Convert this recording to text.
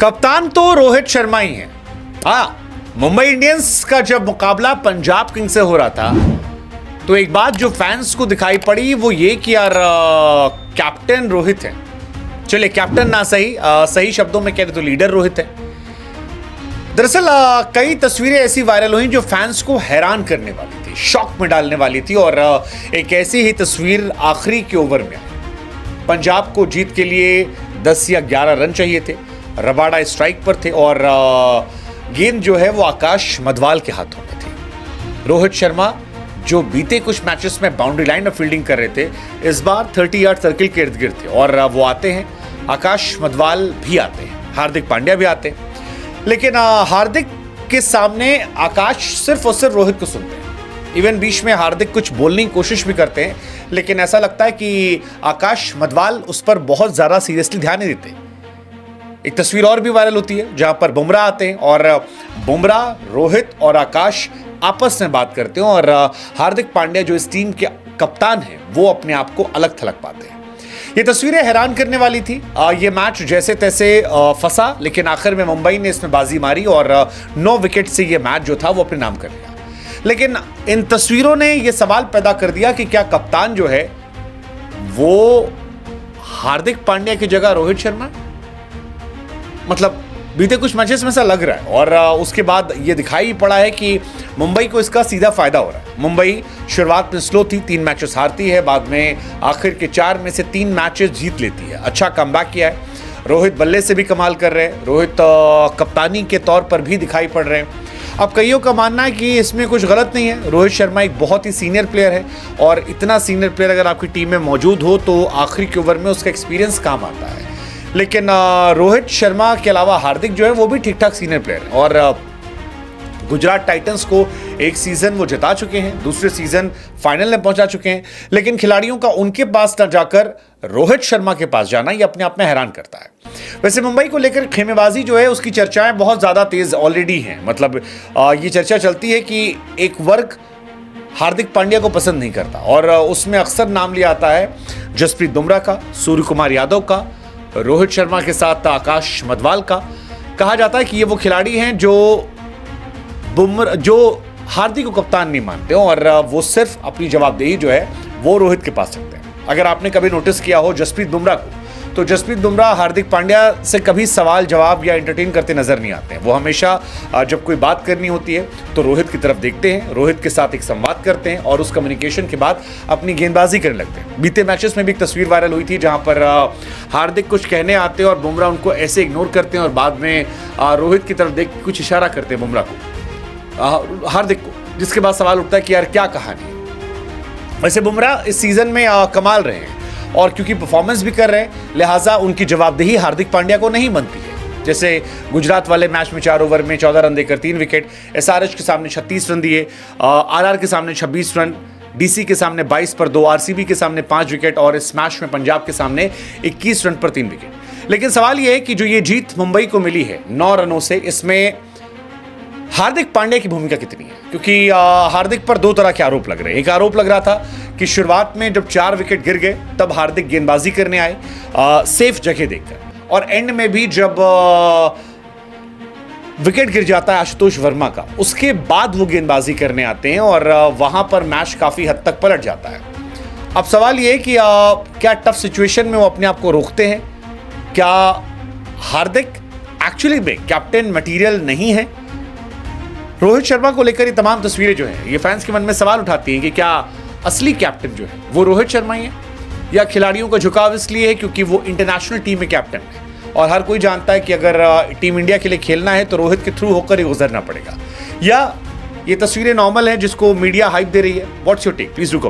कप्तान तो रोहित शर्मा ही है। हाँ, मुंबई इंडियंस का जब मुकाबला पंजाब किंग्स से हो रहा था तो एक बात जो फैंस को दिखाई पड़ी वो ये कि यार कैप्टन रोहित है। चलिए कैप्टन ना सही, सही शब्दों में कह तो लीडर रोहित है। दरअसल कई तस्वीरें ऐसी वायरल हुई जो फैंस को हैरान करने वाली थी, शॉक में डालने वाली थी। और एक ऐसी ही तस्वीर आखिरी के ओवर में आई। पंजाब को जीत के लिए 10 या 11 रन चाहिए थे। रबाडा स्ट्राइक पर थे और गेंद जो है वो आकाश मधवाल के हाथों में थी। रोहित शर्मा जो बीते कुछ मैचेस में बाउंड्री लाइन में फील्डिंग कर रहे थे, इस बार 30 यार्ड सर्किल के इर्द गिर्द थे और वो आते हैं, आकाश मधवाल भी आते हैं, हार्दिक पांड्या भी आते हैं। लेकिन हार्दिक के सामने आकाश सिर्फ और सिर्फ रोहित को सुनते हैं। इवन बीच में हार्दिक कुछ बोलने की कोशिश भी करते हैं, लेकिन ऐसा लगता है कि आकाश मधवाल उस पर बहुत ज्यादा सीरियसली ध्यान नहीं देते। एक तस्वीर और भी वायरल होती है जहां पर बुमराह आते हैं और बुमराह, रोहित और आकाश आपस में बात करते हैं और हार्दिक पांड्या जो इस टीम के कप्तान हैं वो अपने आप को अलग थलग पाते हैं। ये तस्वीरें हैरान करने वाली थी। ये मैच जैसे तैसे फंसा, लेकिन आखिर में मुंबई ने इसमें बाजी मारी और 9 विकेट से ये मैच जो था वो अपने नाम कर लिया। लेकिन इन तस्वीरों ने ये सवाल पैदा कर दिया कि क्या कप्तान जो है वो हार्दिक पांड्या की जगह रोहित शर्मा, मतलब बीते कुछ मैचेस में ऐसा लग रहा है। और उसके बाद ये दिखाई पड़ा है कि मुंबई को इसका सीधा फायदा हो रहा है। मुंबई शुरुआत में स्लो थी, 3 मैचेस हारती है, बाद में आखिर के 4 में से 3 मैचेस जीत लेती है। अच्छा कमबैक किया है। रोहित बल्ले से भी कमाल कर रहे हैं, रोहित कप्तानी के तौर पर भी दिखाई पड़ रहे हैं। अब कईयों का मानना है कि इसमें कुछ गलत नहीं है। रोहित शर्मा एक बहुत ही सीनियर प्लेयर है और इतना सीनियर प्लेयर अगर आपकी टीम में मौजूद हो तो आखिरी के ओवर में उसका एक्सपीरियंस काम आता है। लेकिन रोहित शर्मा के अलावा हार्दिक जो है वो भी ठीक ठाक सीनियर प्लेयर है और गुजरात टाइटंस को एक सीजन वो जिता चुके हैं, दूसरे सीजन फाइनल में पहुंचा चुके हैं। लेकिन खिलाड़ियों का उनके पास न जाकर रोहित शर्मा के पास जाना ये अपने आप में हैरान करता है। वैसे मुंबई को लेकर खेमेबाजी जो है उसकी चर्चाएं बहुत ज्यादा तेज ऑलरेडी हैं। मतलब ये चर्चा चलती है कि एक वर्ग हार्दिक पांड्या को पसंद नहीं करता और उसमें अक्सर नाम लिया आता है जसप्रीत बुमराह का, सूर्य कुमार यादव का, रोहित शर्मा के साथ आकाश मधवाल का। कहा जाता है कि ये वो खिलाड़ी हैं जो हार्दिक को कप्तान नहीं मानते और वो सिर्फ अपनी जवाबदेही जो है वो रोहित के पास रखते हैं। अगर आपने कभी नोटिस किया हो जसप्रीत बुमराह को, तो जसप्रीत बुमराह हार्दिक पांड्या से कभी सवाल जवाब या एंटरटेन करते नजर नहीं आते हैं। वो हमेशा जब कोई बात करनी होती है तो रोहित की तरफ देखते हैं, रोहित के साथ एक संवाद करते हैं और उस कम्युनिकेशन के बाद अपनी गेंदबाजी करने लगते हैं। बीते मैचेस में भी एक तस्वीर वायरल हुई थी जहां पर हार्दिक कुछ कहने आते हैं और बुमराह उनको ऐसे इग्नोर करते हैं और बाद में रोहित की तरफ देख कुछ इशारा करते हैं बुमराह को, हार्दिक को, जिसके बाद सवाल उठता है कि यार क्या कहानी है। वैसे बुमराह इस सीजन में कमाल रहे हैं और क्योंकि परफॉर्मेंस भी कर रहे हैं लिहाजा उनकी जवाबदेही हार्दिक पांड्या को नहीं बनती है। जैसे गुजरात वाले मैच में 4 ओवर में 14 रन देकर 3 विकेट, एसआरएच के सामने 36 रन दिए, आरआर के सामने 26 रन, डीसी के सामने 22 पर 2, आरसीबी के सामने 5 विकेट और इस मैच में पंजाब के सामने 21 रन पर 3 विकेट। लेकिन सवाल यह है कि जो ये जीत मुंबई को मिली है 9 रनों से, इसमें हार्दिक पांड्या की भूमिका कितनी है? क्योंकि हार्दिक पर 2 तरह के आरोप लग रहे हैं। एक आरोप लग रहा था कि शुरुआत में जब 4 विकेट गिर गए तब हार्दिक गेंदबाजी करने आए सेफ जगह देखकर, और एंड में भी जब विकेट गिर जाता है आशुतोष वर्मा का, उसके बाद वो गेंदबाजी करने आते हैं और वहां पर मैच काफी हद तक पलट जाता है। अब सवाल ये है कि क्या टफ सिचुएशन में वो अपने आप को रोकते हैं? क्या हार्दिक एक्चुअली में कैप्टन मटेरियल नहीं है? रोहित शर्मा को लेकर ये तमाम तस्वीरें जो हैं ये फैंस के मन में सवाल उठाती हैं कि क्या असली कैप्टन जो है वो रोहित शर्मा ही है, या खिलाड़ियों का झुकाव इसलिए है क्योंकि वो इंटरनेशनल टीम में कैप्टन है और हर कोई जानता है कि अगर टीम इंडिया के लिए खेलना है तो रोहित के थ्रू होकर ही गुजरना पड़ेगा, या ये तस्वीरें नॉर्मल हैं जिसको मीडिया हाइप दे रही है? What's your take? Please do comment.